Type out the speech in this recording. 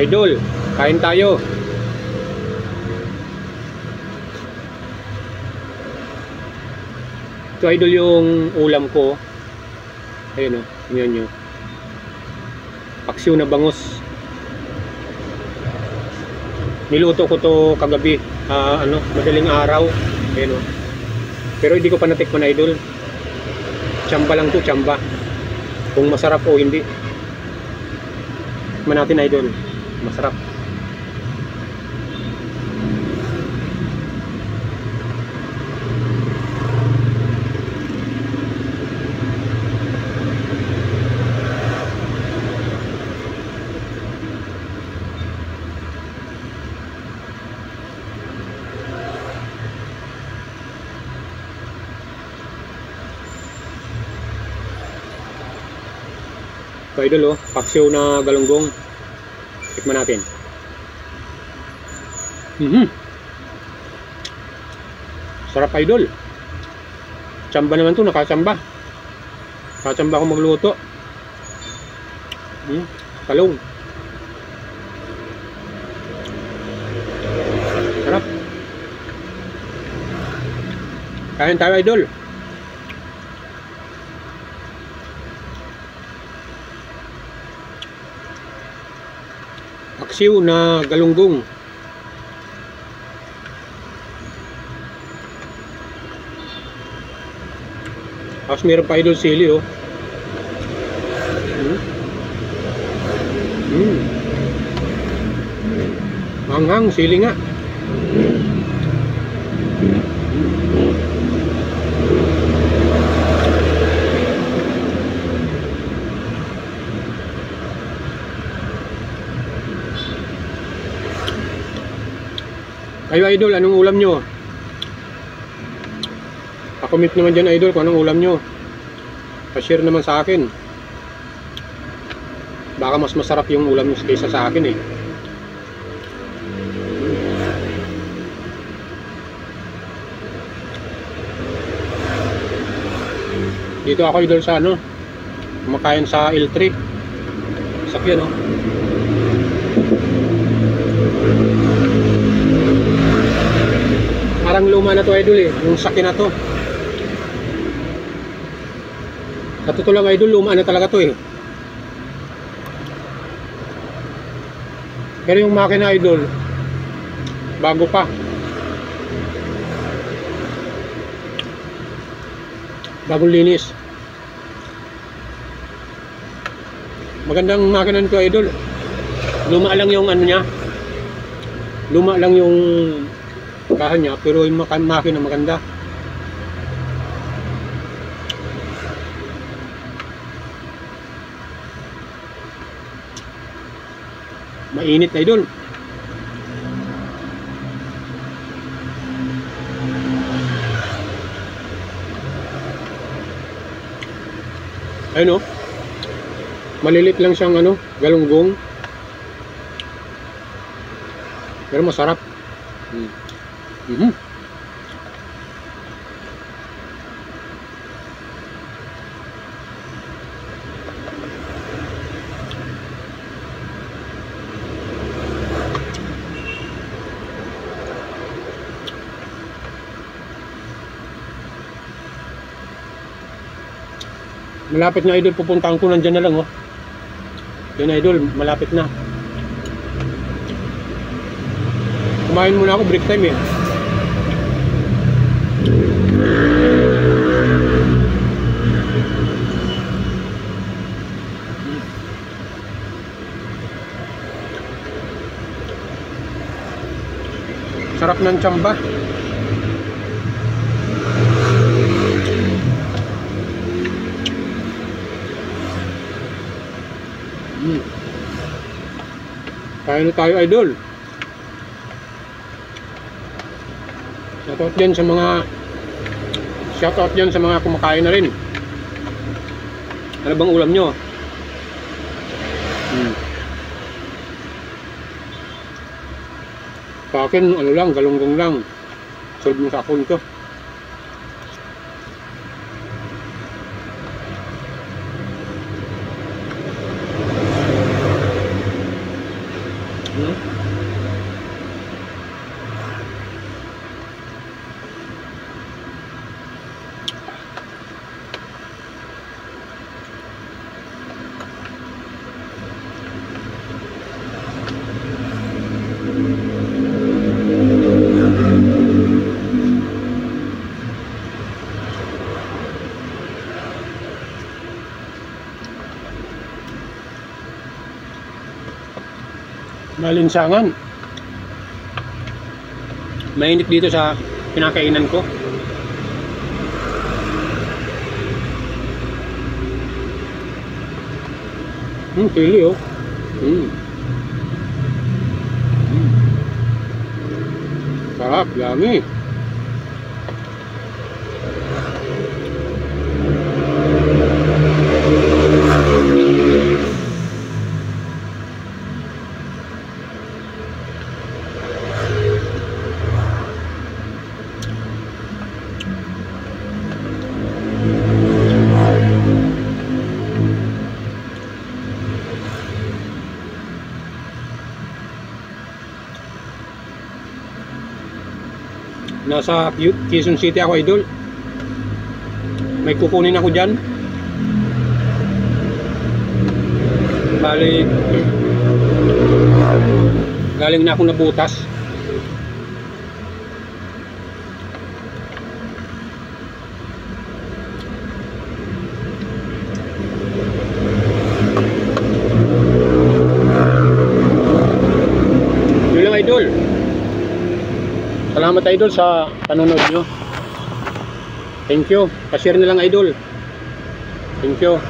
Idol, kain tayo. Ito idol yung ulam ko. Ayun o, tingnan nyo. Paksiw na bangus. Niluto ko to kagabi, madaling araw. Ayun o. Pero hindi ko pa natikman idol. Tsamba lang to, tsamba. Kung masarap o hindi. Tikman natin idol. Masarap. Ito idol oh, paksiw na galunggong. Tikman natin. Sarap idol. Tsamba naman to, nakachamba. Nakachamba ako magluto. Talong. Sarap. Kain tayo idol. Paksiw na galunggong. Tapos meron pa idol sili oh. Manghang sili nga. Kayo idol, anong ulam nyo? Pa-comment naman dyan idol kung anong ulam nyo. Pa-share naman sa akin. Baka mas masarap yung ulam nyo kaysa sa akin eh. Dito ako idol sa kumakain sa L3. Sakyan oh. Parang luma na to idol eh, yung sakyan na to. Sa totoo lang idol, luma na talaga to eh. Pero yung makina idol, bago pa. Bagong linis. Magandang makina nito idol. Luma lang yung niya. Luma lang yung kahan niya, pero yung makina maganda. Mainit idol. Ayun oh. Malilit lang siyang galunggong. Pero masarap. Malapit na idol, pupuntahan ko, nandyan na lang oh. Yan idol, malapit na. Kumain muna ako, break time eh. Sarap ng tsamba. Kain na tayo idol. Shoutout dyan sa mga kumakain na rin. Ano bang ulam nyo? Sa akin, galunggong lang. Solve mo sa akon ko. Malinsangan. Mainit dito sa pinakainan ko. Pili oh. Sarap, yummy. Nasa Quezon City ako, idol. May kukunin ako dyan. Bali, galing na ako nabutas. Yun lang, idol. Salamat, idol, sa panonood nyo. Thank you. Pa-share na lang, idol. Thank you.